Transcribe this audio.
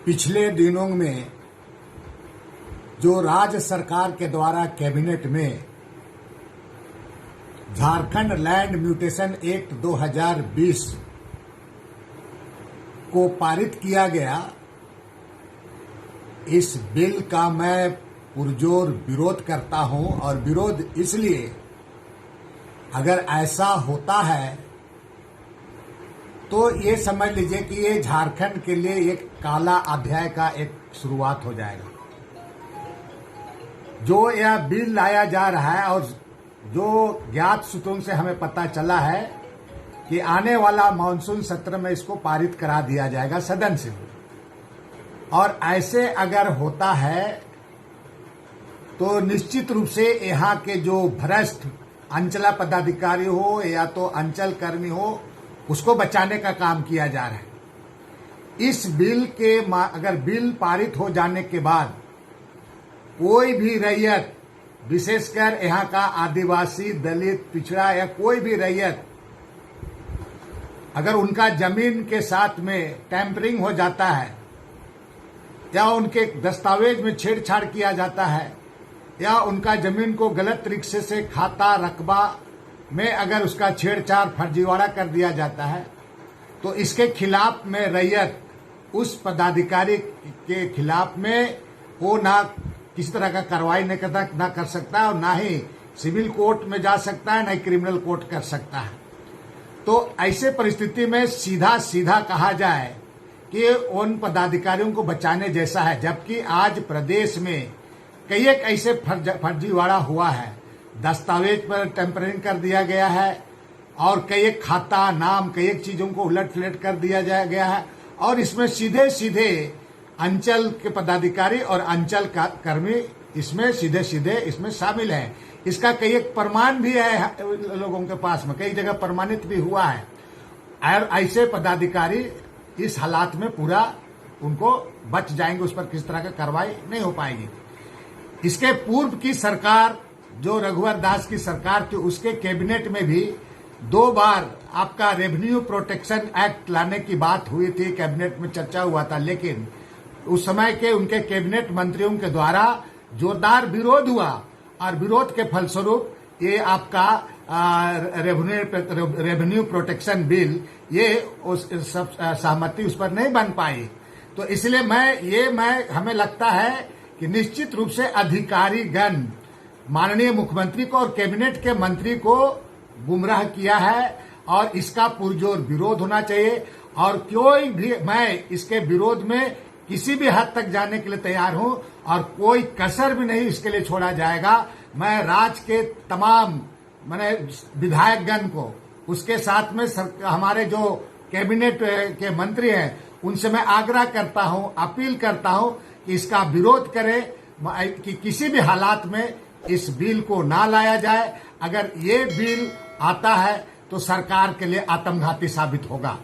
पिछले दिनों में जो राज्य सरकार के द्वारा कैबिनेट में झारखंड लैंड म्यूटेशन एक्ट 2020 को पारित किया गया, इस बिल का मैं पुरजोर विरोध करता हूं। और विरोध इसलिए, अगर ऐसा होता है तो ये समझ लीजिए कि ये झारखंड के लिए एक काला अध्याय का एक शुरुआत हो जाएगा। जो यह बिल लाया जा रहा है और जो ज्ञात सूत्रों से हमें पता चला है कि आने वाला मानसून सत्र में इसको पारित करा दिया जाएगा सदन से। और ऐसे अगर होता है तो निश्चित रूप से यहाँ के जो भ्रष्ट अंचला पदाधिकारी हो या तो अंचल कर्मी हो, उसको बचाने का काम किया जा रहा है। इस बिल के अगर बिल पारित हो जाने के बाद कोई भी रैयत, विशेषकर यहाँ का आदिवासी, दलित, पिछड़ा या कोई भी रैयत, अगर उनका जमीन के साथ में टैंपरिंग हो जाता है या उनके दस्तावेज में छेड़छाड़ किया जाता है या उनका जमीन को गलत तरीके से खाता रकबा में अगर उसका छेड़छाड़ फर्जीवाड़ा कर दिया जाता है, तो इसके खिलाफ में रैयत उस पदाधिकारी के खिलाफ में वो ना किसी तरह का कार्रवाई ना कर सकता है और ना ही सिविल कोर्ट में जा सकता है, ना ही क्रिमिनल कोर्ट कर सकता है। तो ऐसे परिस्थिति में सीधा सीधा कहा जाए कि उन पदाधिकारियों को बचाने जैसा है। जबकि आज प्रदेश में कई एक ऐसे फर्जीवाड़ा हुआ है, दस्तावेज पर टेम्परिंग कर दिया गया है और कई एक खाता, नाम, कई एक चीजों को उलट फुलट कर दिया गया है। और इसमें सीधे सीधे अंचल के पदाधिकारी और अंचल कर्मी इसमें सीधे सीधे इसमें शामिल हैं। इसका कई एक प्रमाण भी है लोगों के पास में, कई जगह प्रमाणित भी हुआ है। और ऐसे पदाधिकारी इस हालात में पूरा उनको बच जाएंगे, उस पर किस तरह का कार्रवाई नहीं हो पाएगी। इसके पूर्व की सरकार, जो रघुवर दास की सरकार थी, उसके कैबिनेट में भी 2 बार आपका रेवेन्यू प्रोटेक्शन एक्ट लाने की बात हुई थी, कैबिनेट में चर्चा हुआ था। लेकिन उस समय के उनके कैबिनेट मंत्रियों के द्वारा जोरदार विरोध हुआ और विरोध के फलस्वरूप ये आपका रेवेन्यू प्रोटेक्शन बिल, ये उस सहमति उस पर नहीं बन पाई। तो इसलिए हमें लगता है कि निश्चित रूप से अधिकारीगण माननीय मुख्यमंत्री को और कैबिनेट के मंत्री को गुमराह किया है और इसका पुरजोर विरोध होना चाहिए। और कोई भी, मैं इसके विरोध में किसी भी हद तक जाने के लिए तैयार हूं और कोई कसर भी नहीं इसके लिए छोड़ा जाएगा। मैं राज्य के तमाम विधायकगण को, उसके साथ में हमारे जो कैबिनेट के मंत्री हैं, उनसे मैं आग्रह करता हूं, अपील करता हूं कि इसका विरोध करें, कि किसी भी हालात में इस बिल को ना लाया जाए। अगर ये बिल आता है तो सरकार के लिए आत्मघाती साबित होगा।